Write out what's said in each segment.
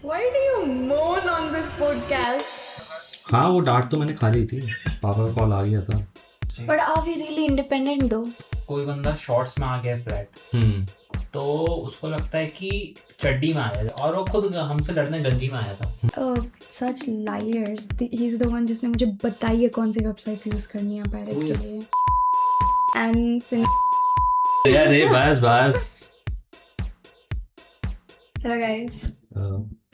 Why do you moan on this podcast? हाँ वो डांट तो मैंने खा ली थी, पापा का कॉल आ गया था। But are we really independent though? कोई बंदा शॉर्ट्स में आ गया फ्लैट तो उसको लगता है कि चड्डी में आया और वो खुद हमसे लड़ने गंजी में आया था। Oh, such liars. He's the one जिसने मुझे बताई है कौन सी वेबसाइट्स यूज करनी है पायरेट के लिए। And अरे बस hello guys.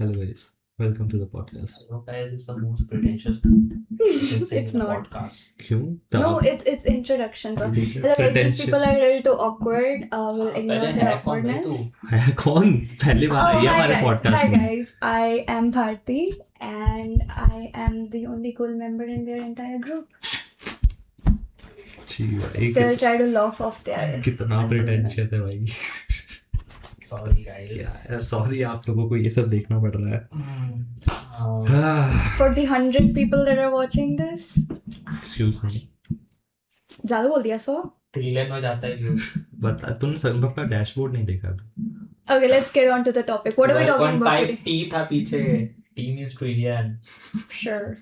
hello guys, welcome to the podcast. So guys, it's the most pretentious thing you can say It's in a not. podcast. क्यों? No, it's introductions. Hello guys, these people are a little too awkward. We'll ignore पहले their है कौन भाई awkwardness. तू? है कौन? पहली बार आई है हमारे Hi पॉडकास्ट में। guys. I am Bharti and I am the only cool member in their entire group. जी भाई, They'll try to laugh off their कितना प्रिटेंशियस है भाई। Sorry guys. क्या सॉरी, आप लोगों को ये सब देखना पड़ रहा है। For the 100 people that are watching this. Excuse me, ज़्यादा बोल दिया सो? ट्रिलियन हो जाता है व्यूज। बता, तूने संभव का डैशबोर्ड नहीं देखा अभी? Okay, let's get on to the topic. What are we talking about today? T था पीछे, T means trillion. Sure.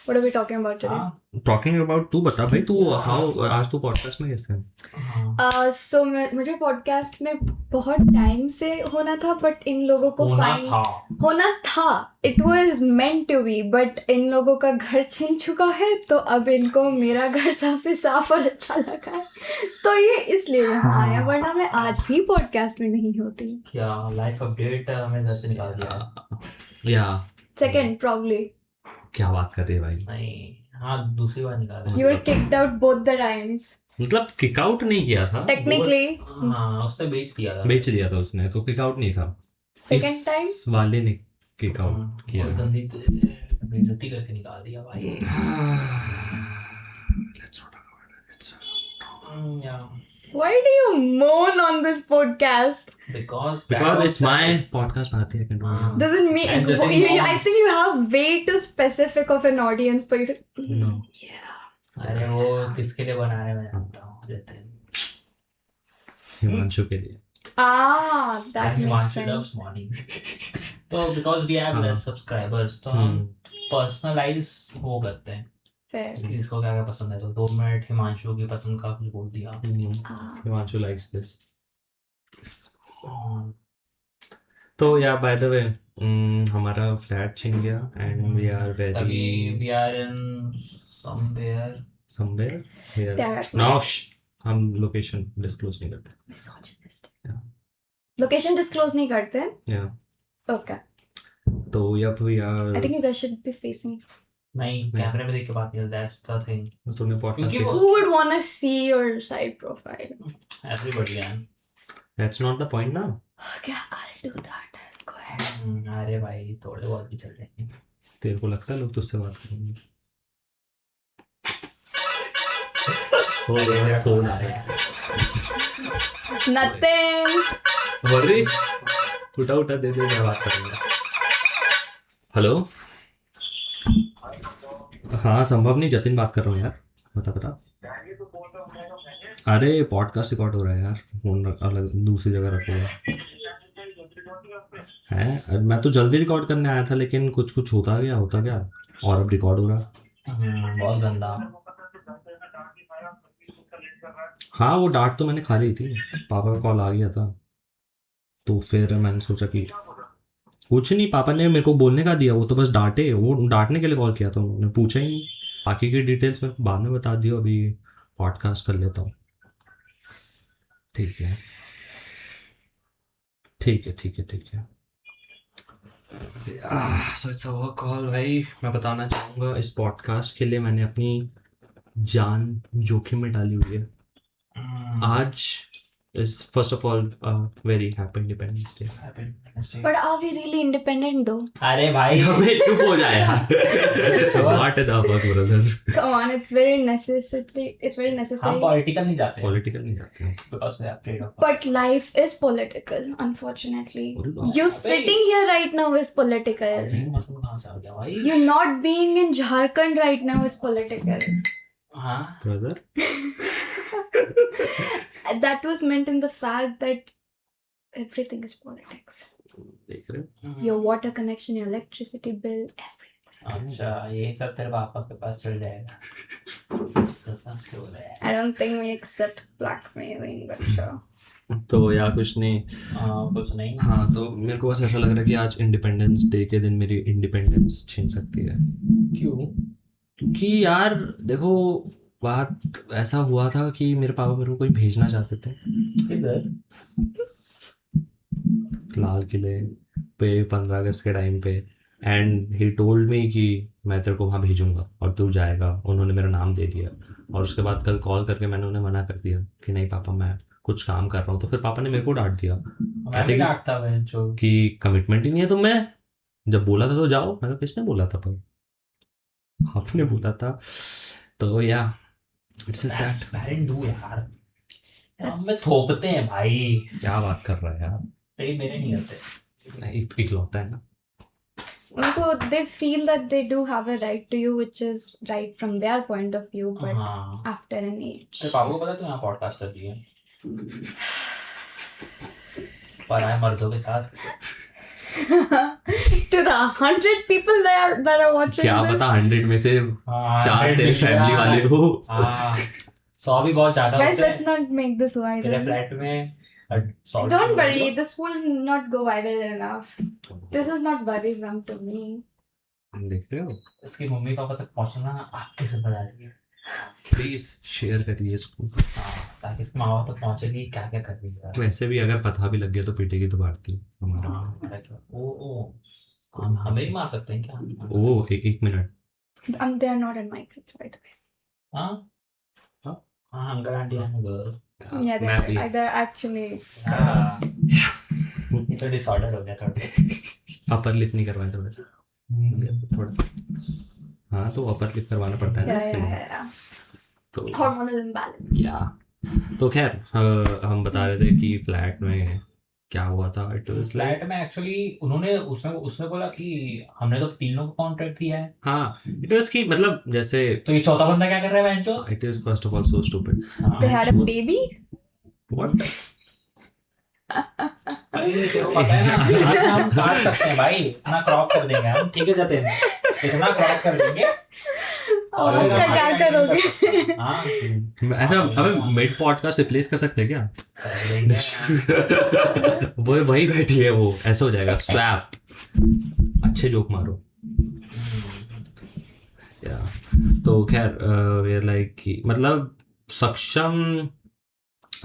What are we talking about today? Talking about, तू बता भाई, तू हाउ आज तू पॉडकास्ट में कैसे है? So मुझे पॉडकास्ट में बहुत टाइम से होना था, बट इन लोगों को होना था. It was meant to be, but इन लोगों का घर छिन चुका है, तो अब इनको मेरा घर सबसे साफ और अच्छा लगा है, तो ये इसलिए यहाँ आया, वरना मैं आज भी पॉडकास्ट में नहीं होती. क्या लाइफ अपडेट हमें घर से निकाल दिया? या Second, probably. क्या बात कर रही है भाई? नहीं, हाँ दूसरी बार निकाल दिया। You were kicked out both the times. मतलब किक आउट नहीं किया था, Technically. हाँ उसने बेच दिया था। बेच दिया था उसने, तो किक आउट नहीं था। Second इस time? वाले ने किक आउट किया। और गंदी बेइज्जती करके निकाल दिया भाई। Let's not talk about it. It's Yeah. Why do you moan on this podcast? Because it's my podcast, Bharti. I can do it. Doesn't mean And the thing I was- think you have way too specific of an audience for you to. No. अरे वो किसके लिए बना रहे हैं मैं जानता हूँ, जतिन। हिमांशु के लिए। That And makes Himanshu loves sense. morning. तो because we have less subscribers, तो हम personalize वो करते हैं Fair. कि इसको क्या क्या पसंद है, तो 2 मिनट हिमांशु की पसंद का कुछ बोल दिया। Himanshu likes this. तो या बाय द वे हमारा फ्लैट छिन गया and we are तभी very we are in somewhere here. There. Now हम लोकेशन डिस्क्लोज नहीं करते। Misogynist. Yeah. Location disclose नहीं करते. Yeah. Okay. तो yup we are। I think you guys should be facing. नहीं, कैमरे में देख के बात नहीं, that's the thing. तूने पॉडकास्ट क्योंकि Who would want to see your side profile? Everybody है। That's not the point now. Okay, I'll do that. Go ahead. अरे भाई थोड़े बहुत भी चल रहे हैं। तेरे को लगता है लोग तुझसे बात करेंगे? फोन आ रहा है। Nothing. अरे उठा दे मैं बात करूंगा। हेलो, हाँ संभव नहीं, जतिन बात कर रहा हूँ यार। बता। अरे पॉडकास्ट रिकॉर्ड हो रहा है यार, फोन अलग दूसरी जगह रखो है। मैं तो जल्दी रिकॉर्ड करने आया था, लेकिन कुछ होता गया और अब रिकॉर्ड हो रहा। बहुत गंदा। हाँ वो डांट तो मैंने खा ली थी, पापा का कॉल आ गया था, तो फिर मैंने सोचा कि कुछ नहीं, पापा ने मेरे को बोलने का दिया, वो तो बस डांटे, वो डांटने के लिए कॉल किया था, उन्होंने पूछा ही नहीं। बाकी की डिटेल्स मैं बाद में बता दिया, अभी पॉडकास्ट कर लेता हूँ। ठीक है। So it's a work call भाई। मैं बताना चाहूँगा, इस पॉडकास्ट के लिए मैंने अपनी जान जोखिम में डाली हुई है। आज is first of all very happy Independence Day. But are we really independent though? अरे भाई अबे चुप हो जाए यार। What the fuck brother? Come on, it's very necessary. It's very necessary. हम पॉलिटिकल नहीं जाते, Political नहीं जाते हैं। because we are afraid of But life is political, unfortunately. अरे बाप You sitting here right now is political. जी मसला कहाँ से आ गया भाई? You not being in Jharkhand right now is political. हाँ brother, That was meant in the fact that everything is politics. देख रहे हो? your water connection, your electricity bill, everything. अच्छा ये सब तेरे पापा के पास चल जाएगा। सस्ता हो रहा है। I don't think we accept blackmailing, but sure. तो या कुछ नहीं। कुछ नहीं। हाँ, तो मेरे को बस ऐसा लग रहा है कि आज इंडिपेंडेंस डे के दिन मेरी इंडिपेंडेंस छीन सकती है। क्यों? क्योंकि यार देखो, बात ऐसा हुआ था कि मेरे पापा मेरे को कोई भेजना चाहते थे किधर? लाल किले पे 15 अगस्त के टाइम पे, एंड ही टोल्ड मी कि मैं तेरे को वहाँ भेजूंगा और तू जाएगा। उन्होंने मेरा नाम दे दिया और उसके बाद कल कॉल करके मैंने उन्हें मना कर दिया कि नहीं पापा मैं कुछ काम कर रहा हूँ। तो फिर पापा ने मेरे को डांट दिया, मैं भी डांटता हूँ जो कि कमिटमेंट ही नहीं है तुम में, जब बोला था तो जाओ। मैं किसने बोला था? पर आपने बोला था। तो या it's just that. Parent do यार, हमें थोपते हैं भाई। क्या बात कर रहा है यार? तेरे मेरे नहीं होते। नहीं, इकलौता है ना उनको, they feel that they do have a right to you, which is right from their point of view, but हाँ। after an age. तेरे पापा को पता है तू यहाँ पॉडकास्ट कर रही है पराए मर्दों के साथ? To the 100 people that are watching क्या this. पता 100 में से हाँ, 4 तेरे फैमिली वाले हो। हाँ 100 भी बहुत ज्यादा Guys, होते हैं। let's not make this तेरे viral. फ्लैट में 100 Don't worry, this will not go viral enough. This is not worrisome to me. देख रहे हो? इसकी मम्मी पापा तक पहुंचना आपकी जिम्मेदारी है। प्लीज शेयर करिए इसको। हाँ, ताकि इसके माँ बाप तक पहुंचेगी क्या क्या कर रही है। वैसे भी अगर पता भी लग गया तो पीटेगी तो भारती हमारा। हाँ, हमारा क्या? ओ हमें ही मार सकते हैं क्या? ओ एक minute. They are not in my group, by the way. हाँ हाँ? हाँ अंकल आंटी हैं गर्ल। Yeah, मैं भी। they're actually हाँ। girls. ये तो डिसऑर्डर हो गया थोड़ा। अपर लिप नहीं करवाए थोड़ा सा, थोड़ा। हाँ तो अपर लिप करवाना पड़ता है ना Yeah, इसके yeah, लिए। yeah, yeah. तो Hormonal imbalance. या तो खैर हम बता रहे थे कि फ्लैट में क्या हुआ था। इट वाज लाइक, फ्लैट में एक्चुअली उन्होंने उसने बोला कि हमने तो तीनों को कॉन्ट्रैक्ट दिया है। हाँ इट वाज कि मतलब जैसे तो ये चौथा बंदा क्या कर रहा है बहनचोद? It is first of all so stupid. They had a Sure. baby. What? भाई तेरे को पता है ना, आज हम काट सकते हैं भाई, इतना क्रॉप कर देंगे हम, ठीक है जतिन, इतना क्रॉप कर देंगे। और अगर उसका हम क्या highlight नहीं कर करोगे? सकते। हाँ ऐसा हमें मिड पॉडकास्ट रिप्लेस कर सकते हैं क्या? कर देंगे। वो वही बैठी है, वो ऐसा हो जाएगा स्वैप। अच्छे जोक मारो या। तो खैर वी आर लाइक कि मतलब सक्षम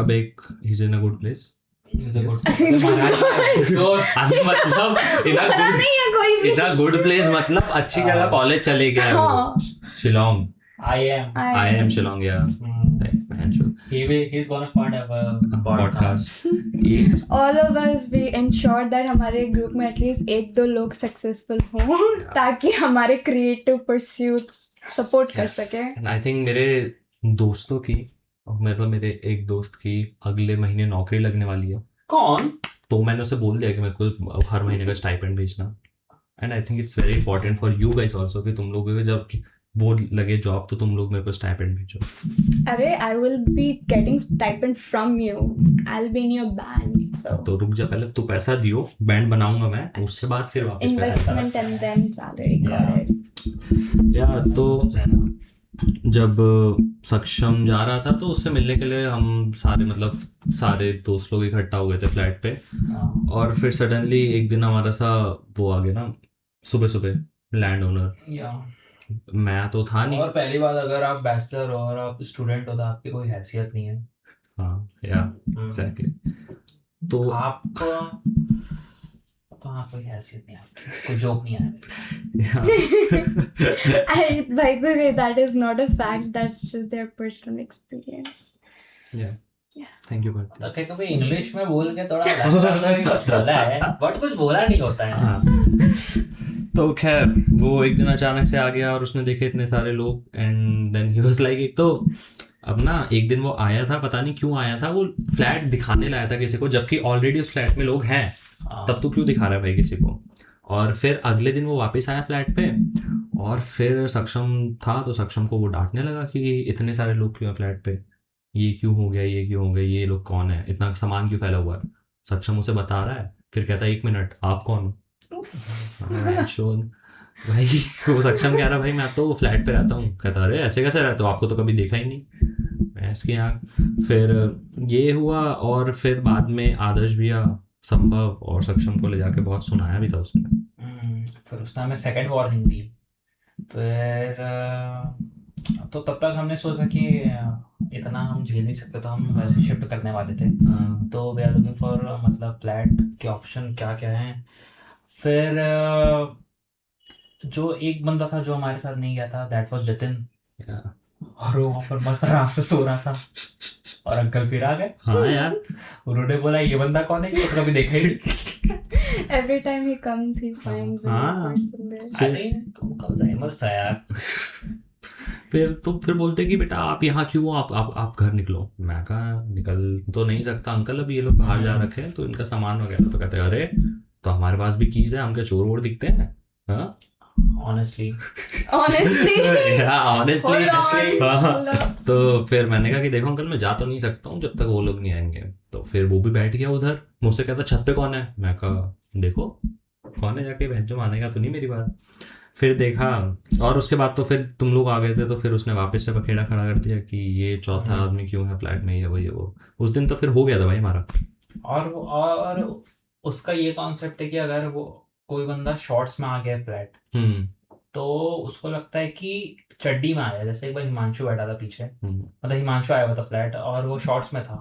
अब एक is in a good place. मतलब इन अ गुड प्लेस मतलब अच्छी जगह कॉलेज चले गया है वो। हाँ. Shillong. I am. I am Shillong या He's gonna find a podcast. All of us, we ensure that हमारे ग्रुप में एटलीस्ट एक दो लोग सक्सेसफुल हों ताकि हमारे क्रिएटिव परस्यूट्स सपोर्ट कर सके। आई थिंक मेरे दोस्तों की, मतलब मेरे एक दोस्त की अगले महीने नौकरी लगने वाली है। कौन? तो मैंने उसे बोल दिया कि मेरे को हर महीने का स्टाइपेंड भेजना। And I think it's very important for you guys also कि तुम लोगों को जब वो लगे जॉब तो तुम लोग मेरे को स्टाइपेंड भेजो। अरे I will be getting stipend from you. I'll be in your band. So तो रुक जा, पहले तू पैसा दियो, बैंड बनाऊंगा मैं, उसके बाद फिर वापस पैसा। investment and then salary. Got it. या तो जब सक्षम जा रहा था तो उससे मिलने के लिए हम सारे दोस्त लोग इकट्ठा हो गए थे फ्लैट पे। और फिर सडनली एक दिन हमारा सा वो आ गया ना, सुबह सुबह लैंड ओनर। मैं तो था नहीं। और पहली बात, अगर आप बैचलर हो और आप स्टूडेंट हो तो आपकी कोई हैसियत नहीं है। हाँ या एग्जैक्टली। तो आपको तो हाँ कोई हैसियत नहीं, आपकी कोई जोक नहीं आया। By the way, that is not a fact. That's just their personal experience. Thank you but तो कभी इंग्लिश में बोल के थोड़ा लगता है कि कुछ बोला है बट कुछ बोला नहीं होता है। हाँ। तो खैर वो एक दिन अचानक से आ गया और उसने देखे इतने सारे लोग and then he was like, एक तो अब ना एक दिन वो आया था, पता नहीं क्यों आया था, वो फ्लैट दिखाने लाया था किसी को, जबकि ऑलरेडी उस फ्लैट में लोग हैं। तब तो क्यों दिखा रहा है भाई किसी को। और फिर अगले दिन वो वापस आया फ्लैट पे और फिर सक्षम था तो सक्षम को वो डांटने लगा कि इतने सारे लोग क्यों हैं फ्लैट पे, ये क्यों हो गया, ये क्यों हो गया, ये लोग कौन है, इतना सामान क्यों फैला हुआ है। सक्षम उसे बता रहा है फिर कहता 1 मिनट आप कौन? शोन भाई वो सक्षम कह रहा भाई मैं तो फ्लैट पे रहता हूँ। कहता अरे ऐसे कैसे रहते हो, आपको तो कभी देखा ही नहीं। मैं इसकी आँख। फिर ये हुआ और फिर बाद में आदर्श भैया संभव और सक्षम को ले जाके बहुत सुनाया भी था उसने। फिर उसने हमें सेकंड वार्निंग दी। फिर तो तब तक हमने सोचा कि इतना हम झेल नहीं सकते, तो हम वैसे शिफ्ट करने वाले थे। तो वी आर लुकिंग फॉर मतलब फ्लैट के ऑप्शन क्या क्या हैं। फिर जो एक बंदा था जो हमारे साथ नहीं गया था, दैट वाज जतिन। और वो वहाँ पर मस्त आराम से सो रहा था और अंकल फिर आ गए। हाँ यार उन्होंने बोला ये बंदा कौन है, ये तो कभी देखा ही नहीं। Every time he comes, he finds a new person there. I think Alzheimer था यार। फिर बोलते कि बेटा आप यहाँ क्यों हो, आप घर निकलो। मैं कहा निकल तो नहीं सकता अंकल, अभी ये लोग बाहर जा रखे हैं तो इनका सामान वगैरह। तो कहते अरे तो हमारे पास भी कीज है, हम क्या चोर वोर दिखते हैं? हाँ Honestly तो फिर मैंने कहा कि देखो अंकल मैं जा तो नहीं सकता हूँ जब तक वो लोग नहीं आएंगे। तो फिर वो भी बैठ गया उधर, मुझसे कहता छत पे कौन है? मैं कहा देखो कौन है, जाके बहन जो मानेगा तो नहीं मेरी बात। फिर देखा और उसके बाद तो फिर तुम लोग आ गए थे, तो फिर उसने वापस से बखेड़ा खड़ा कर दिया कि ये चौथा आदमी क्यों है फ्लैट में, ये वो। उस दिन तो फिर हो गया था भाई हमारा। और उसका ये कॉन्सेप्ट है कि अगर वो कोई बंदा शॉर्ट्स में आ गया फ्लैट, तो उसको लगता है कि चड्डी में आया। जैसे एक बार हिमांशु बैठा था पीछे, मतलब हिमांशु आया हुआ था फ्लैट और वो शॉर्ट्स में था,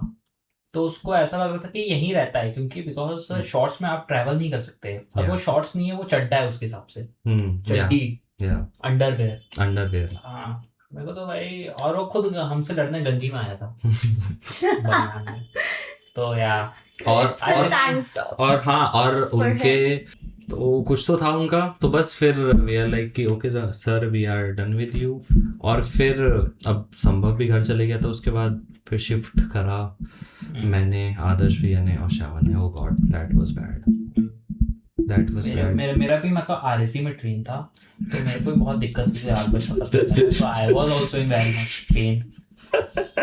तो उसको ऐसा लग रहा था कि यहीं रहता है, क्योंकि बिकॉज शॉर्ट्स में आप ट्रैवल नहीं कर सकते। अब वो शॉर्ट्स नहीं है, वो चड्डा है उसके हिसाब से, चड्डी अंडरवेयर। हाँ मेरे को तो भाई, और वो खुद हमसे लड़ने गंजी में आया था बनाने। तो यार और हाँ और उनके तो कुछ तो था उनका, तो बस फिर वी आर लाइक कि okay sir we are done with you. और फिर अब संभव भी घर चले गया, तो उसके बाद फिर शिफ्ट करा मैंने, आदर्श भैया ने और श्यामन ने। ओ गॉड दैट वाज बैड। मेरा भी मतलब आरएसी में ट्रेन था, तो मेरे को बहुत दिक्कत हुई रात में सफर करने में। तो I was also in very much pain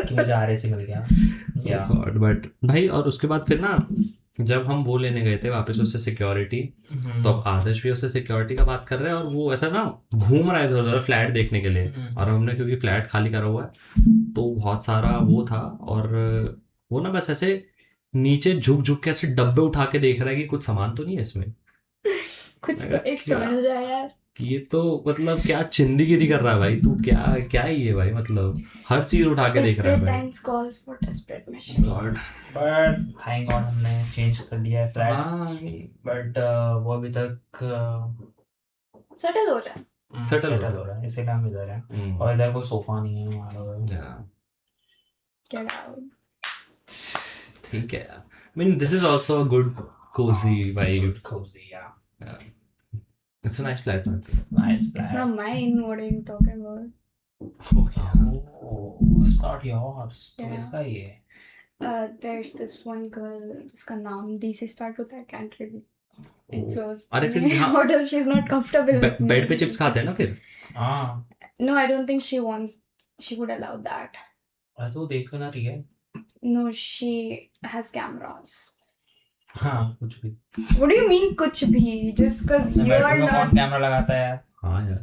कि मुझे आरएसी मिल गया। गॉड बट भाई और उसके बाद फिर ना जब हम वो लेने गए थे वापस उससे सिक्योरिटी, तो अब आदर्श भी उससे सिक्योरिटी का बात कर रहे हैं और वो ऐसा ना घूम रहा है इधर उधर फ्लैट देखने के लिए। और हमने क्योंकि फ्लैट खाली करा हुआ है तो बहुत सारा वो था, और वो ना बस ऐसे नीचे झुक के ऐसे डब्बे उठा के देख रहा है कि कुछ सामान तो नहीं है इसमें, कुछ तो एक तो मिल जाए यार। ये तो मतलब क्या चिंदीगिरी कर रहा है भाई तू, क्या ही है भाई, मतलब हर चीज उठा के देख रहा है भाई। Times calls for desperate measures. But thank God हमने चेंज कर लिया है फ्लैट। बट वो अभी तक सेटल हो रहा है, इसीलिए हम इधर हैं। और इधर कोई सोफा नहीं है हमारा। Get out. ठीक है यार, I mean this is also a good cozy vibe. Cozy, yeah. It's a nice flat. Nice flat. It's not mine. What are you talking about? Oh yeah. Oh, it's not yours. तो Yeah. इसका ही है। There's this one girl, जिसका नाम D से start होता है, can't really enclose. अरे फिर यहाँ What if she's not comfortable with me? Bed पे चिप्स खाते हैं ना फिर। हाँ No, I don't think she would allow that. अरे तो देख तो ना रही है। No, she has cameras. हाँ कुछ भी। What do you mean कुछ भी? Just because you are bedroom में कौन not. कैमरा लगाता है यार? हाँ यार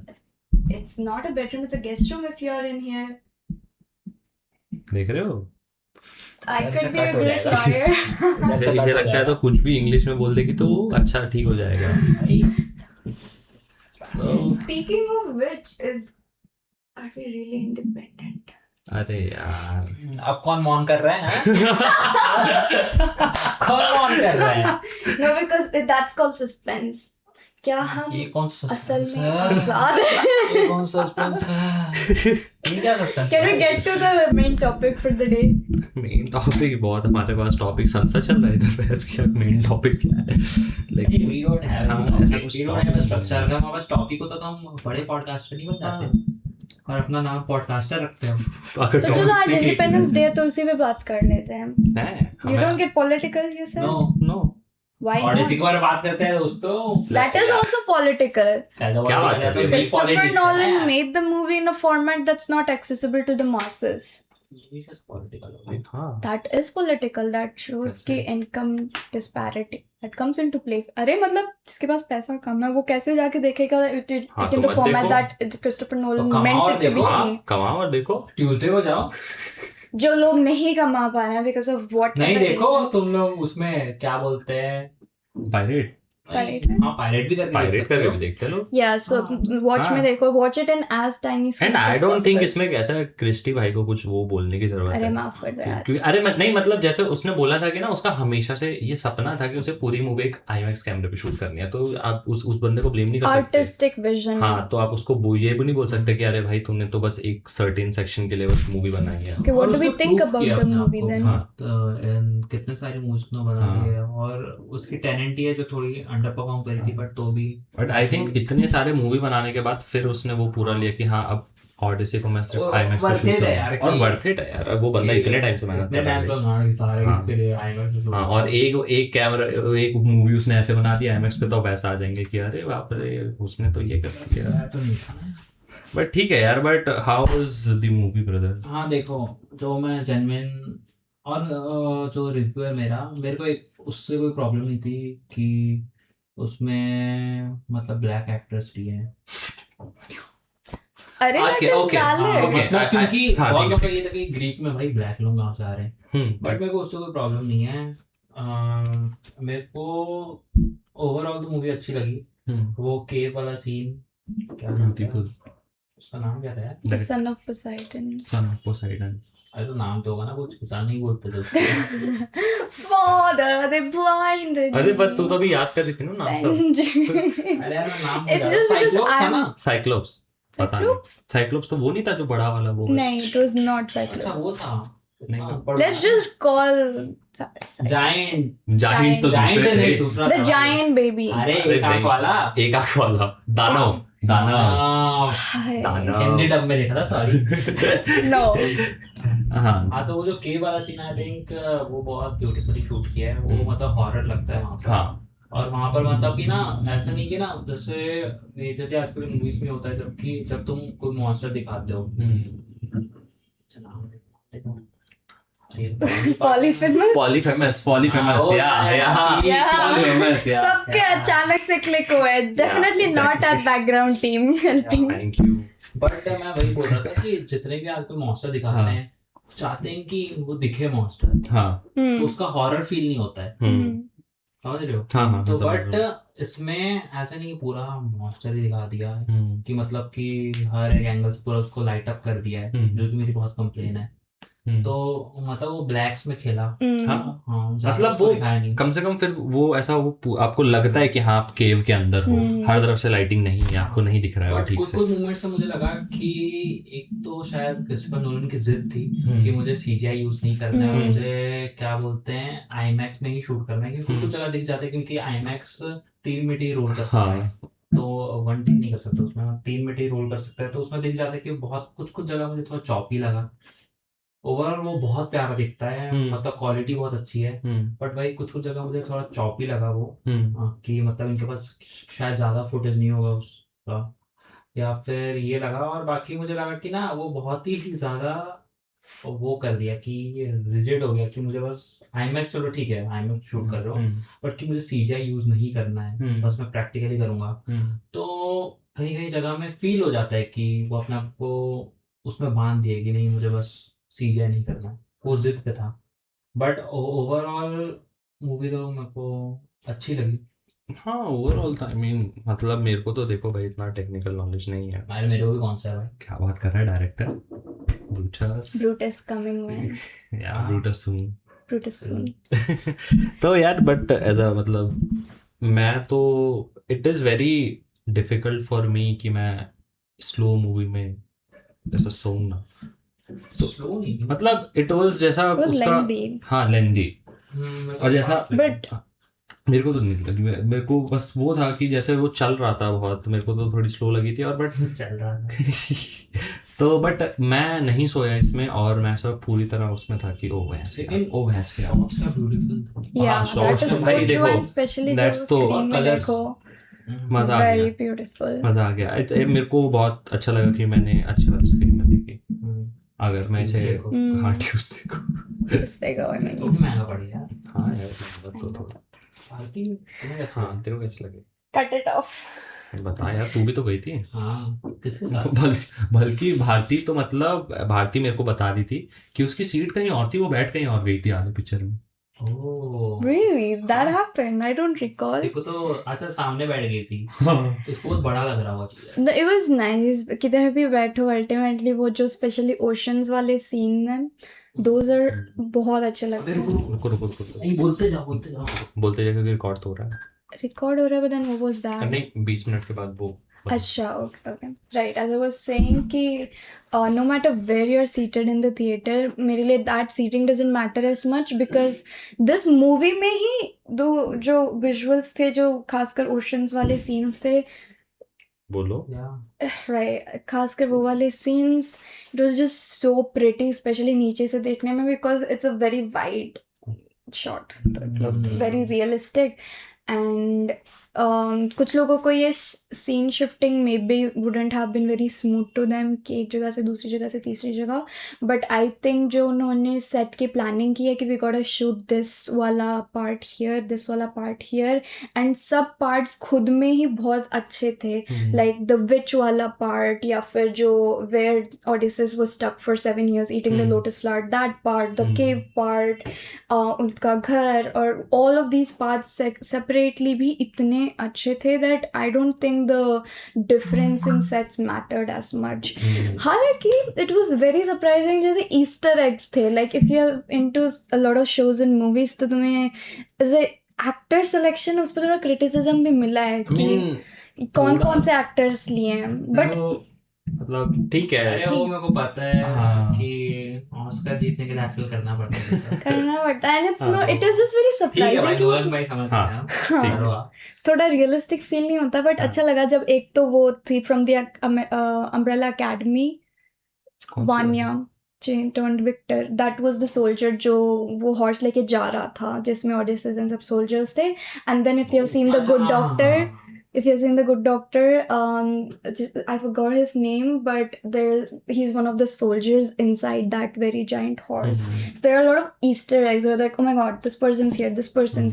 It's not a bedroom. It's a guest room. If you are in here, देख रहे हो, I इधर could से be a cut हो great जाएगा। lawyer. इसे लगता है तो कुछ भी इंग्लिश में बोल देगी तो अच्छा ठीक हो जाएगा। Speaking of which, are we really independent? अरे यार अब कौन मौन कर रहा है? कौन मौन कर रहा है? No, because that's called suspense. क्या हम ये कौन असल सस्पेंस में है? आजाद हैं? ये कौन सस्पेंस है? ये क्या suspense Can we get to the main topic for the day? Main topic बहुत हमारे पास टॉपिक संसा चल रहा है इधर बहस किया मेन टॉपिक क्या है, लेकिन We don't have हाँ, a ऐसा topic. कुछ We don't have a topic structure. नहीं है। अगर हमारे पास टॉपिक होता तो हम बड़े पॉडकास्टर नहीं बन जाते और अपना नाम पॉडकास्टर रखते हैं। अगर तो चलो आज topic इंडिपेंडेंस डे है तो उसी पे बात कर लेते हैं हम. है You don't get political, you said? No. No Why और not? इसी के बारे में बात करते हैं दोस्तों। That is also political. क्या बात कर रहे हो? Christopher Nolan made the movie in a format that's not accessible to the masses. ये कैसे पॉलिटिकल हो गई? हाँ That is political. That shows कि income disparity that comes into play. अरे मतलब जिसके पास पैसा कम है वो कैसे जाके देखेगा it हाँ, in तो the मत format देखो। that Christopher Nolan कमाओ meant और it to be देखो, seen. कमाओ और देखो। ट्यूसडे को जाओ, जो लोग नहीं कमा पा रहे हैं because of what नहीं other देखो reason. तुम लोग उसमें क्या बोलते हैं, पायरेट Pirate है? हाँ पायरेट भी करके देख पायरेट सकते करके हो। भी देखते हैं लोग। Yeah, so watch हाँ। में देखो, watch it in as tiny screens and I as don't think possible. इसमें कैसा क्रिस्टी भाई को कुछ वो बोलने की जरूरत अरे है, माफ कर दो यार. क्योंकि अरे नहीं मतलब जैसे उसने बोला था कि ना उसका हमेशा से ये सपना था कि उसे पूरी मूवी एक IMAX कैमरे पे शूट करनी है, तो आप उस बंदे को ब्लेम नहीं कर सकते। Artistic vision. हाँ, तो आप उसको ये भी नहीं बोल सकते कि अरे भाई तुमने तो बस एक सर्टेन सेक्शन के लिए बस मूवी बनाई है। Okay, what और do we उसने think proof about किया the अपने आप movie को। then? हाँ। तो and कितने सारे मूवीज ने बना हाँ। लिए, और उसकी टेनेंट ही है जो थोड़ी अंडर परफॉर्म करी थी, बट तो भी बट आई थिंक इतने सारे मूवी बनाने के बाद फिर उसने वो पूरा लिया कि हाँ अब ऑडिसी को मैं सिर्फ वो IMAX पे worth शूट it है यार करूँ, और कि- वर्थ इट है यार, वो बंदा इतने टाइम से मेहनत इतने कर रहा टाइम है। तो गाड़ी सारे हाँ। इसके लिए IMAX में हाँ, और एक कैमरा एक मूवी उसने ऐसे बना दिया IMAX पे, तो अब ऐसा आ जाएंगे कि अरे बाप रे उसने तो ये कर दिया। तो नहीं था ना। बट ठीक है यार, but how was the movie brother? हाँ देखो, जो मैं जेन्युइन और जो रिव्यू है मेरे को एक उससे कोई प्रॉब्लम नहीं थी कि उसमें मतलब ब्लैक एक्ट्रेस ली है। अरे that Okay, is okay, हाँ, valid. okay. मतलब क्योंकि हाँ, बहुत ठीक है, लोग का ये था कि ग्रीक में भाई ब्लैक लोग कहाँ से आ रहे हैं, बट बट मेरे को उससे कोई प्रॉब्लम नहीं है। मेरे को ओवरऑल तो मूवी अच्छी लगी। वो केव वाला सीन, क्या नाम था? ब्यूटीफुल, उसका नाम क्या था यार? The son of Poseidon. Son of Poseidon. अरे तो नाम तो होगा ना, कुछ किसान नहीं बोलते थे उसको। Father, they blinded अरे पर me. तू तो अभी याद कर रही थी ना नाम सब। Benji. अरे यार मैं नाम It's just because Cyclops था I'm- ना? साइक्लोप्स, पता नहीं। Cyclops? साइक्लोप्स तो वो नहीं था जो बड़ा वाला वो? नहीं, it was not अच्छा Cyclops. वो था। नहीं, हाँ, Let's just call जायंट। जाहिंट तो जायंट दूसरे नहीं, थे। दूसरा the था। giant baby. अरे अरे एक आंख नहीं। वाला। एक आंख वाला दानव, दानव, हाँ, दानव। हिंदी डब में देखा था, सॉरी। No. हाँ हाँ तो वो जो केव वाला सीन आई थिंक वो बहुत ब्यूटीफुली शूट किया है। वो मतलब हॉरर लगता है वहाँ पर। हाँ और वहाँ पर मतलब कि ना ऐसा नहीं कि ना जैसे मेजरली आजकल मूवीज में होता है जब तुम कोई मॉन्स्टर दिखाते हो। अच्छा, नाम देखो। Polyphemus. पॉलीफेमस, पॉलीफेमस हाँ, या Yeah. पॉलीफेमस या। सबके अचानक से क्लिक हुए. Definitely not exactly. our background team helping. Thank you. But मैं वही बोल रहा था कि जितने भी आजकल मॉन्स्टर दिखाते हाँ। हैं चाहते हैं कि वो दिखे मॉन्स्टर, हाँ तो उसका हॉरर फील नहीं होता है, समझ रहे हो? हाँ हाँ तो समझ बट लो। इसमें ऐसा नहीं पूरा मॉन्स्टर ही दिखा दिया है हम्म, कि मतलब कि हर एक एंगल से पूरा उसको लाइट अप कर दिया है, जो कि मेरी बहुत कंप्लेन है। तो मतलब वो ब्लैक्स में खेला। हाँ हाँ, ज्यादा मतलब उसको वो दिखाया नहीं। कम से कम फिर वो ऐसा वो आपको लगता है कि हाँ आप केव के अंदर हो, हर तरफ से लाइटिंग नहीं है, आपको नहीं दिख रहा है वो बट ठीक कुछ से। कुछ मूवमेंट से मुझे लगा कि एक तो शायद क्रिस्टोफर नोलन की जिद थी कि मुझे CGI यूज नहीं करना है, मुझे क्या बोलते हैं IMAX में ही शूट करना है, क्योंकि कुछ जगह दिख जाता है क्योंकि IMAX 3 मिनट ही रोल कर सकता है, हाँ तो 1 टेक नहीं कर सकता उसमें, 3 मिनट ही रोल कर सकता है। तो उसमें दिख जाता है कि बहुत कुछ जगह मुझे थोड़ा चॉपी लगा। ओवरऑल वो बहुत प्यारा दिखता है, मतलब क्वालिटी बहुत अच्छी है, बट भाई कुछ जगह मुझे थोड़ा चॉपी लगा वो, कि मतलब इनके पास शायद ज्यादा फुटेज नहीं होगा उसका, या फिर ये लगा। और बाकी मुझे लगा कि ना वो बहुत ही ज्यादा वो कर दिया कि ये रिजिड हो गया कि मुझे बस IMAX, चलो ठीक है IMAX शूट कर रहे हो, बट कि मुझे CGI यूज नहीं करना है, बस मैं प्रैक्टिकली करूंगा। तो कहीं कहीं जगह में फील हो जाता है कि वो अपने आप को उसमें बांध दिए कि नहीं मुझे बस CGI नहीं करना, वो जिद पे था। बट ओवरऑल मूवी तो मेरे को अच्छी लगी। हाँ ओवरऑल था, आई मीन मतलब मेरे को तो देखो भाई इतना टेक्निकल नॉलेज नहीं है। अरे मेरे को भी कौन सा है भाई, क्या बात कर रहा है director Brutus Brutus coming when? या ब्रूटस सुन। Brutus soon. तो यार बट एज अ मतलब मैं तो it is very difficult for me कि मैं स्लो मूवी में ऐसा सोऊं ना, स्लो नहीं मतलब इट वाज जैसा It was उसका lengthy. हाँ लेंदी, और जैसा But मेरे को तो नहीं लगी, मेरे को बस वो था कि जैसे वो चल रहा था बहुत, मेरे को तो थोड़ी स्लो लगी थी। और बट चल रहा था तो बट मैं नहीं सोया इसमें, और मैं सब पूरी तरह उसमें था कि ओ भैंस लेकिन ओ भैंस क्या शॉट्स का ब्यूटीफुल था। yeah, shots that is भाई so देखो, true, and especially जब that's तो screen में colours, देखो, मजा आ very गया, beautiful. मजा आ गया। मेरे को बहुत अच्छा लगा कि मैंने अच्छे वाले स्क्रीन में देखी। अगर मैं इसे Tuesday को। हाँ ट्यूसडे को Tuesday को नहीं। वो भी महंगा पड़ गया। हाँ यार महंगा तो थोड़ा भारती तुम्हें कैसे हाँ तेरे को कैसे लगे Cut it off. बता यार तू भी तो गई थी हाँ किसके साथ? बल्कि भारती तो मतलब भारती मेरे को बता रही थी कि उसकी सीट कहीं और थी वो बैठ कहीं और गई थी आगे पिक्चर में ओह Really? That happened? I don't recall. देखो तो अच्छा सामने बैठ गई थी हाँ तो उसको बहुत बड़ा लग रहा हुआ चीज It was nice. किधर भी बैठो अल्टीमेटली वो जो स्पेशली ओशंस वाले सीन हैं those are बहुत अच्छे लगते हैं. रुको रुको रुको रुको। नहीं बोलते जाओ बोलते जाएगा कि रिकॉर्ड तो हो रहा है Record हो रहा है but then what was that? नहीं 20 मिनट के बाद वो अच्छा okay right as I was saying कि no matter where you're seated in the theater मेरे लिए that seating doesn't matter as much because this movie में ही दो जो visuals थे जो खासकर oceans वाले scenes थे बोलो right खासकर वो वाले scenes it was just so pretty especially नीचे से देखने में because it's a very wide shot तो it looked very realistic and कुछ लोगों को ये scene shifting maybe wouldn't have been very smooth to them कि एक जगह से दूसरी जगह से तीसरी जगह बट आई थिंक जो उन्होंने सेट की प्लानिंग की है कि वी गॉट शूट दिस वाला पार्ट हियर एंड सब पार्ट्स खुद में ही बहुत अच्छे थे लाइक द विच वाला पार्ट या फिर जो where Odysseus was stuck for 7 years eating the lotus flower that part the cave part उनका घर और all of these parts separately भी इतने अच्छे थे that I don't think the difference in sets mattered as much. हालांकि it was very surprising जैसे Easter eggs थे like if you are into a lot of shows and movies तो तुम्हें ऐसे actor selection उस पर थोड़ा criticism भी मिला है कि कौन से actors लिए हैं but मतलब ठीक है अरे वो मेरे को पता है हाँ। कि ऑस्कर जीतने के लिए आजकल करना पड़ता है करना पड़ता है and it's not it is just very ठीक है भाई surprising कि नोलन भाई समझ हाँ। गया ठीक है। करो। थोड़ा रियलिस्टिक फील नहीं होता बट अच्छा लगा जब एक तो वो थी from the umbrella academy Vanya turned Victor that was the soldier जो वो हॉर्स लेके जा रहा था जिसमें ऑडिसेस एंड सब सोल्जर्स थे and then if you have seen the good doctor if you've seen the good doctor I forgot his name but he's one of the soldiers inside that very giant horse so there are a lot of Easter eggs where like oh my god this person's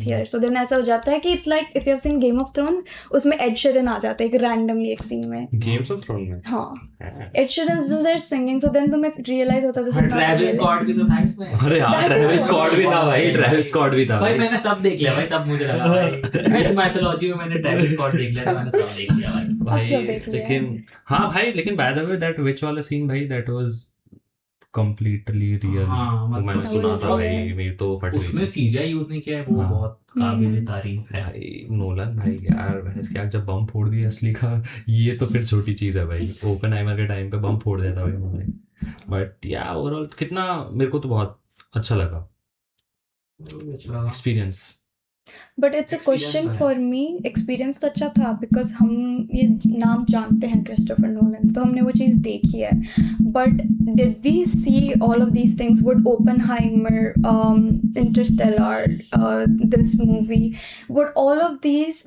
here so then ऐसा हो जाता है कि it's like if you have seen Game of Thrones उसमें Ed Sheeran आ जाता है एक randomly एक scene में गेम्स ऑफ थ्रोन में हाँ Ed Sheeran is just there singing so then तुम्हें realize होता है this is not Travis real. Scott भी तो था इसमें अरे यार That ट्रेविस is स्कॉट भी था भाई ट्रेविस स्कॉट भी था भाई भाई मैंने सब देख लिया भाई तब मुझे लगा भाई माइथोलॉजी में मैंने ट्रेविस स्कॉट देख लिया था मैंने सब देख लिया भाई भाई सब देख लिया। लेकिन हाँ भाई लेकिन by the way that which वाला सीन भाई दैट वाज कंप्लीटली रियल हाँ, मतलब मैंने सुना था वो भाई है। मेरी तो फट गई उसमें थी। सीजीआई यूज नहीं किया है वो हाँ। बहुत काबिल तारीफ है भाई नोलन भाई यार भैंस की आग जब बम फोड़ दी असली का ये तो फिर छोटी चीज है भाई ओपनहाइमर के टाइम पे बम फोड़ देता भाई उन्होंने बट या ओवरऑल कितना मेरे को तो बहुत अच्छा लगा experience but it's a Experience question तो है। फॉर मी एक्सपीरियंस तो अच्छा था बिकॉज हम ये नाम जानते हैं क्रिस्टोफर नोलन तो हमने वो चीज़ देखी है but did we see all of these things would Oppenheimer Interstellar this movie would all of these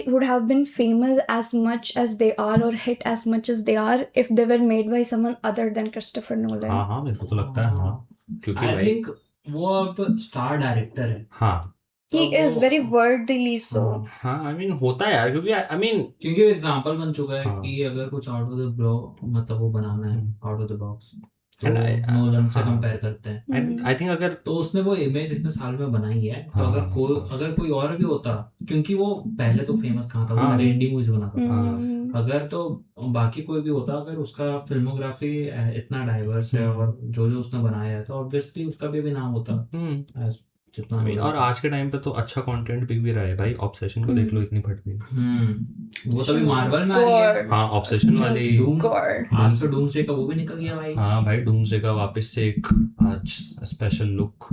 would have been famous as much as they are और hit as much as they are if they were made by someone other than Christopher Nolan हाँ हाँ मेरे को तो लगता है हाँ क्योंकि आई भाई थिंक वो अब स्टार डायरेक्टर है हाँ he तो is वो- very worldly so हाँ आई मीन होता है यार क्योंकि आई मीन क्योंकि वो एग्जांपल बन चुका है हाँ। कि अगर कुछ आउट ऑफ द ब्लॉक मतलब वो बनाना है आउट ऑफ द बॉक्स तो And I- नोलन से हाँ। कंपेयर करते हैं आई थिंक अगर तो उसने वो इमेज इतने साल में बनाई है तो हाँ, अगर कोई और भी होता क्योंकि वो पहले तो फेमस कहाँ था वो हाँ। पहले इंडी मूवीज बनाता था Hmm. अगर तो बाकी कोई भी होता अगर उसका फिल्मोग्राफी इतना डाइवर्स है और जो जो उसने बनाया है तो ऑब्वियसली उसका भी नाम होता as जितना भी और आज के टाइम पे तो अच्छा कंटेंट भी रहा है भाई ऑब्सेशन को देख लो इतनी फट गई वो तभी मार्वल में आ रही है हाँ ऑब्सेशन वाली Doom- God. आज तो डूम्सडे का वो भी निकल गया भाई हाँ भाई डूम्सडे का वापस से एक आज स्पेशल लुक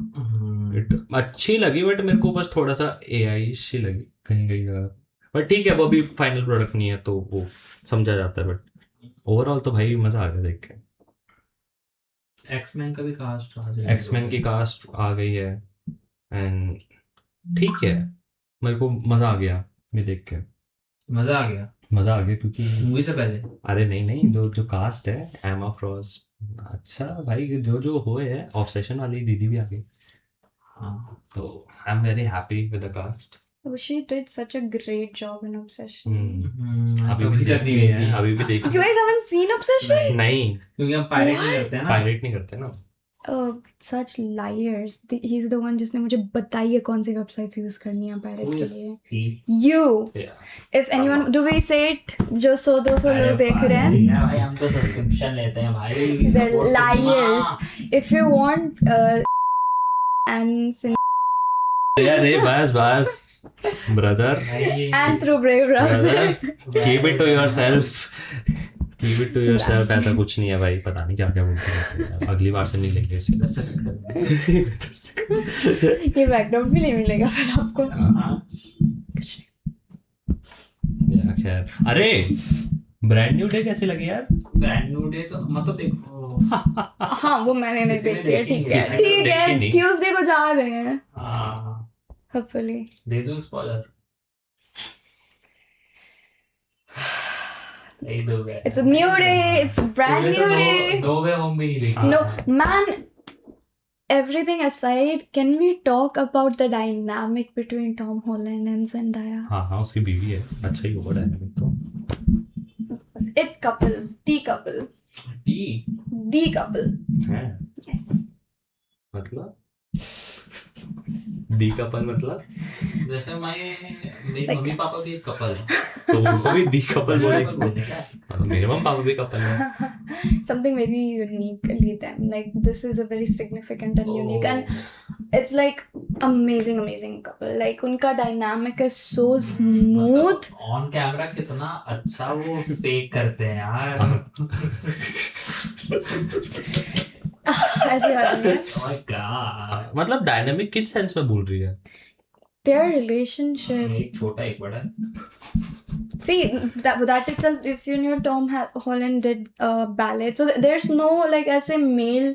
इट अच्छी लगी बट मेरे को बस थोड़ा सा एआई सी लगी कहीं कहीं जगह बट ठीक है वो भी फाइनल प्रोडक्ट नहीं है तो वो समझा जाता है बट ओवरऑल तो भाई मजा आ गया देख के एक्समैन का भी कास्ट आ जाएगा एक्समैन की कास्ट आ गई है एंड ठीक है मेरे को मजा आ गया ये देख के मजा आ गया मजा आ गया क्योंकि मूवी से पहले। अरे नहीं जो जो कास्ट है एमा फ्रॉस्ट, अच्छा भाई जो जो हुए है ऑब्सेशन वाली दीदी भी आ गई, हाँ तो I am very happy with the cast. She did such a great job in Obsession. अभी भी तक देखनी नहीं है, देखी। अभी भी देखनी You guys haven't seen Obsession? नहीं, क्योंकि हम पायरेट नहीं करते हैं ना। पायरेट नहीं करते ना। Oh, such liars. He's the one जिसने मुझे बताई है कौन सी वेबसाइट्स यूज करनी है पायरेट के लिए. ही- You. Yeah. If anyone, do we say it? जो 100-200 अरे लोग देख रहे हैं. भाई, भाई हम तो सब्सक्रिप्शन लेते हैं भाई। They're Support liars. cinema। If you want and अरे बस ब्रदर, भाई and through Brave browser. Keep it to yourself, keep it to yourself. ऐसा कुछ नहीं है भाई, पता नहीं क्या क्या बोलते हैं, अगली बार से नहीं लेंगे इसे। इधर से कट कर देंगे। ये बैकड्रॉप भी नहीं मिलेगा फिर आपको. हाँ, कुछ नहीं. या खैर, अरे ब्रांड न्यू डे कैसी लगी यार? ब्रांड न्यू डे तो मतलब देखो। हाँ वो मैंने नहीं किसी ने देखी है. देखी ठीक है, है किसी ने ठीक है. देखी नहीं। ट्यूसडे को जा रहे हैं हाँ, होपफुली. दे दूँ स्पॉइलर? नहीं दूंगा। It's a new day. It's a brand तूने तो new day. दो वे होम भी नहीं देखी। No, man, everything aside, can we talk about the dynamic between Tom Holland and Zendaya? हाँ हाँ, उसकी बीवी है, अच्छा ही होगा डायनामिक तो। It couple, the couple, T the couple. है Yes. मतलब दी कपल मतलब, जैसे मेरी Like- मम्मी पापा भी एक कपल है। तो उनको भी दी कपल बोले। कपल बोलते हैं क्या? मतलब मेरे मम्मी पापा भी कपल है। Something very uniquely them. Like this is a very significant and unique, and it's like amazing couple. Like उनका dynamic is so smooth. On camera कितना अच्छा वो फेक करते हैं यार। ऐसी बात नहीं है. Oh my God। मतलब डायनामिक किस सेंस में बोल रही है? Their relationship. एक छोटा एक बड़ा। See, that itself, if you knew Tom Holland did ballet, so there's no like ऐसे male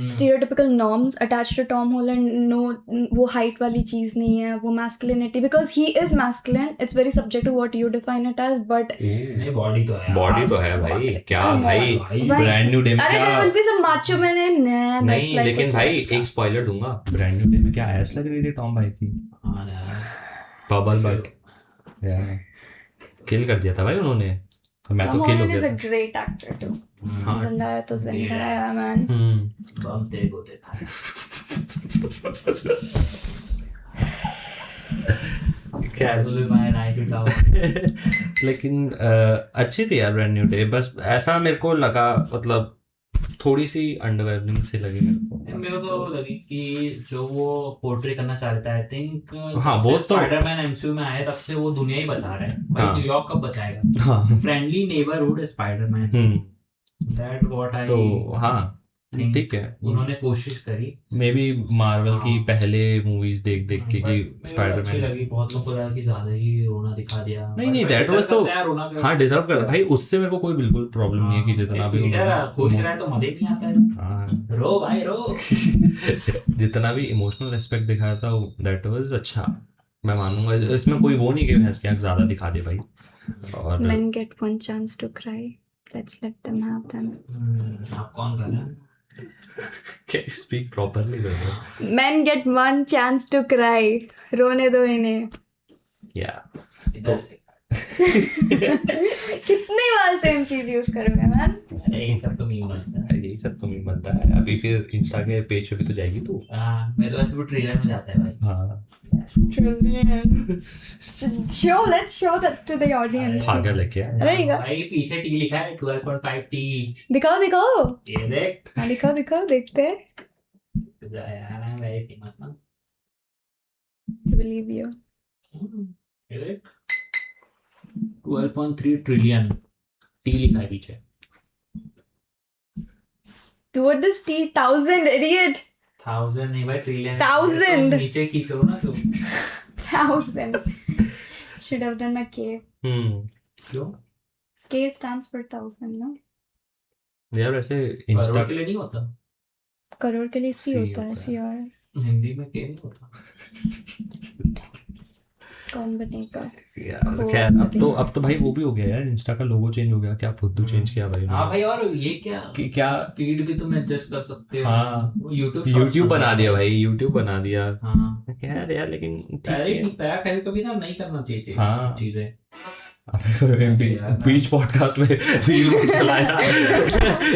stereotypical norms attached to Tom Holland. No, वो height वाली चीज नहीं है, वो masculinity, because he is masculine. It's very subject to what you define it as, but नहीं body तो है। बॉडी तो है भाई, क्या Come on, भाई, भाई। ब्रांड न्यू डे में अरे there क्या? will be some macho men in there. That's नहीं like लेकिन it. भाई एक स्पॉइलर दूंगा, ब्रांड न्यू डे में क्या ऐस लग रही थी टॉम भाई की, हाँ यार। बबल बट यार किल कर दिया था भाई उन्होंने, तो मैं Tom तो किल हो Holland is गया a था। great actor too. हाँ Zendaya तो Zendaya Yes. man. बम तेरे को देखा। खैर My night it out। लेकिन अच्छी थी यार ब्रांड न्यू डे, बस ऐसा मेरे को लगा, मतलब थोड़ी सी अंडरवेलमिंग सी लगी मेरे को। मेरे को तो लगी कि जो वो पोर्ट्रे करना चाह रहा था, आई थिंक हाँ, वो तो- स्पाइडरमैन एमसीयू में आया तब से वो दुनिया ही बचा रहा है भाई। हाँ। न्यूयॉर्क कब बचाएगा? हाँ friendly neighbourhood Spiderman, that what I तो हाँ ठीक है, उन्होंने कोशिश करी। मे बी मार्वल की हाँ। पहले मूवीज देख देख के कि मेरे को अच्छी स्पाइडरमैन, लगी, बहुत लोगों को लगा कि ज्यादा ही रोना दिखा दिया। नहीं, But that deserve was तो- करता है रोना का। हाँ डिजर्व करता भाई, उससे मेरे को कोई बिल्कुल प्रॉब्लम नहीं है कि जितना भी पीटर खुश उन्होंने- रहा है तो मजा ही नहीं आता है। हाँ रो भाई रो। जितना भी इमोशनल एस्पेक्ट दिखाया था दैट वाज अच्छा, मैं मानूंगा इसमें कोई वो नहीं कि भैंस की आंख ज्यादा दिखा दे भाई। और Men get one chance to cry. Let's let them have them. आप कौन कर रहे हैं? Can you speak properly brother? Men get one chance to cry. रोने दो इन्हें. या इधर से। कितनी बार सेम चीज यूज करोगे मैन? अरे ये सब तो मीम बनता है। यही सब तुम्हें बनता है, अभी फिर इंस्टा के पेज पे भी तो जाएगी तू। हाँ, मैं तो ऐसे वो ट्रेलर में जाता है भाई। हाँ Trillion. Let's show that to the audience. भागा लेके आ। अरे ये भाई पीछे टी लिखा है 12.5 टी। दिखाओ दिखाओ. ये देख। हाँ दिखाओ दिखाओ देखते हैं. यार है वेरी फेमस ना। Believe you. ये देख 12.3 ट्रिलियन टी लिखा है पीछे। What is T? 1000 idiot. 1000 नहीं भाई ट्रिलियन। 1000. नीचे खींचो ना तुम। 1000. Should have done a K. क्यों? K stands for 1000, no? यार वैसे करोड़ इंस्टा के लिए नहीं होता। करोड़ के लिए C C होता है, होता CR. हिंदी में के नहीं होता। कौन बनेगा? यार खैर अब तो भाई वो भी हो गया यार, इंस्टा का लोगो चेंज हो गया, क्या फुद्दू चेंज किया भाई हाँ भाई, और ये क्या स्पीड भी तुम एडजस्ट कर सकते हो। हाँ यूट्यूब बना दिया भाई, यूट्यूब बना दिया। हाँ खैर यार, लेकिन ठीक है कभी ना नहीं करना चाहिए हाँ चीजें। बीच पॉडकास्ट में रील में चलाया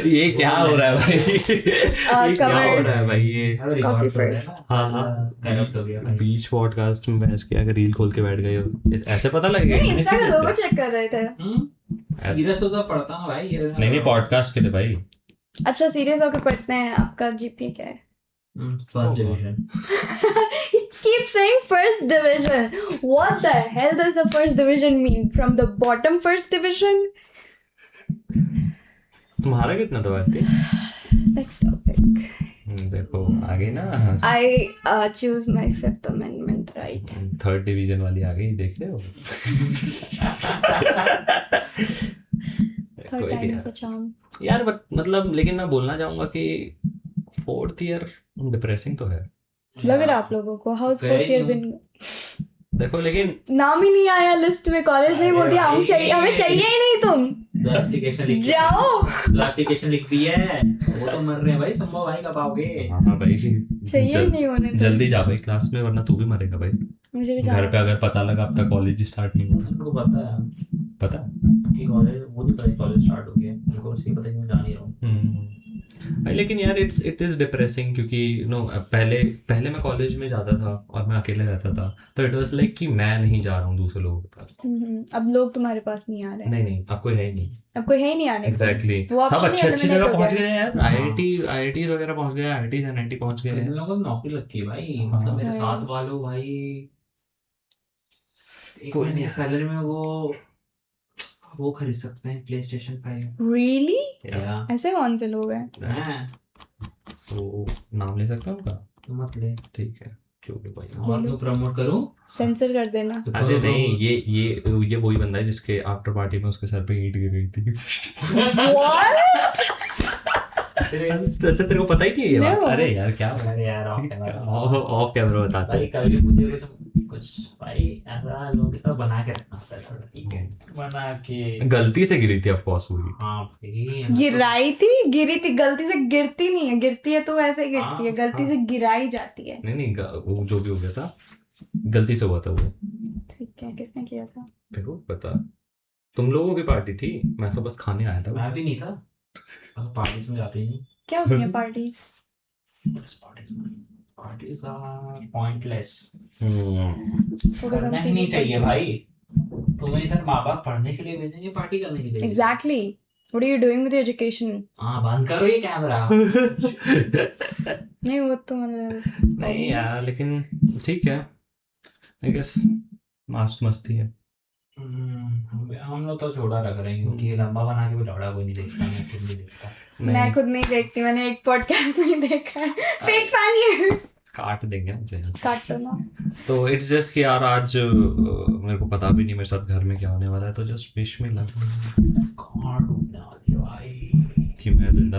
ये क्या हो रहा है भाई, ये क्या हो रहा है भाई, ये कॉफी फर्स्ट। हाँ करप्ट हो गया भाई। बीच पॉडकास्ट में बहस किया, अगर रील खोल के बैठ गए हो ऐसे पता लगेगा। नहीं, इंस्टा का लोगो चेक कर रहे थे। सीरियस होता पढ़ता ना भाई, नहीं पॉडकास्ट के थे भाई। अच्छा सीरियस होकर पढ़ते हैं। आपका जीपीए क्या है? First division. Keep saying first division. What the hell does a first division mean? From the bottom first division? तुम्हारा कितना था भारती? Next topic. देखो आगे ना I choose my Fifth Amendment right. Third division वाली आ गई, देख रहे हो? Third time is a charm. यार बट मतलब लेकिन मैं बोलना चाहूंगा कि फोर्थ ईयर डिप्रेसिंग तो है। लग रहा है आप लोगों को? हाउस फोर्थ ईयर बिन देखो लेकिन नाम ही नहीं आया लिस्ट में, कॉलेज नहीं बोल दिया, हमें चाहिए ही नहीं। तुम एप्लीकेशन लिख जाओ, एप्लीकेशन लिख दी है, वो तो मर रहे हैं भाई। संभव भाई कब आओगे? हाँ भाई चाहिए ही नहीं होने। जल्दी जा भाई क्लास में, वरना तू भी मरेगा भाई। मुझे भी घर पे अगर पता लगा अब तक कॉलेज स्टार्ट नहीं हुआ। उनको पता है पता कि कॉलेज, वो नहीं पता कॉलेज स्टार्ट हो गया, उनको बस ये पता है कि मैं जा नहीं रहा हूँ भाई। लेकिन यार इट इज डिप्रेसिंग, क्योंकि नो पहले मैं कॉलेज में जाता था और मैं अकेले रहता था, तो इट वाज लाइक कि मैं नहीं जा रहा हूँ दूसरे लोगों के पास। अब लोग तुम्हारे पास नहीं आ रहे हैं। नहीं अब कोई है ही नहीं, अब कोई है ही नहीं आने को। एग्जैक्टली सब अच्छी जगह पहुंच गए यार। IIT वगैरह पहुंच गए, IIT NIT पहुंच गए। इन लोगों को नौकरी लग गई भाई। मतलब मेरे साथ वालों भाई कोई नहीं सैलरी में वो खरीद सकते हैं PlayStation 5। Really? Yeah. ऐसे कौन से लोग हैं? तो नाम ले सकता हूँ उनका? मत ले, ठीक है जो भी भाई। और तो प्रमोट करूं? सेंसर कर देना। अरे नहीं, ये वही बंदा है जिसके आफ्टर पार्टी में उसके सर पे ईंट गिर गई थी। What? अच्छा तेरे को पता ही थी ये बात? अरे यार क्या अरे यार ऑफ कैमरा बताते भाई, कभी मुझे कुछ भाई ऐसा लोगों के साथ बना के रखना होता है थोड़ा। ठीक है, बना के गलती से गिरी थी, ऑफ कोर्स हुई। हाँ भाई, गिरी थी गलती से। गिरती नहीं है, गिरती है तो वैसे गिरती है, गलती से गिराई जाती है। नहीं वो जो भी हो गया था गलती से हुआ था वो। ठीक है, किसने किया था? फिर वो पता, तुम लोगों की पार्टी थी, मैं तो बस खाने आया था। मैं भी नहीं था, पार्टीज में जाते ही नहीं। क्या होती है पार्टीज? Parties are pointless. करना ही नहीं चाहिए भाई। तुम्हें इधर माँ बाप पढ़ने के लिए भेजेंगे, पार्टी करने के लिए? Exactly. What are you doing with your education? हाँ, बंद करो ये कैमरा। नहीं वो तो मतलब नहीं यार, लेकिन ठीक है आई गेस। मस्ती है। हम लोग तो छोटा रख रहे हैं, क्योंकि लंबा बना के भी लौड़ा कोई नहीं देखता। मैं खुद नहीं देखता। मैं खुद नहीं देखती, मैंने एक पॉडकास्ट नहीं देखा है। फेक फैन ये। काट देंगे मुझे, काट दो ना। तो इट्स जस्ट कि यार आज मेरे को पता भी नहीं मेरे साथ घर में क्या होने वाला है, तो जस्ट विश मी लक। कहाँ डूबने वाली है भाई कि मैं जिंदा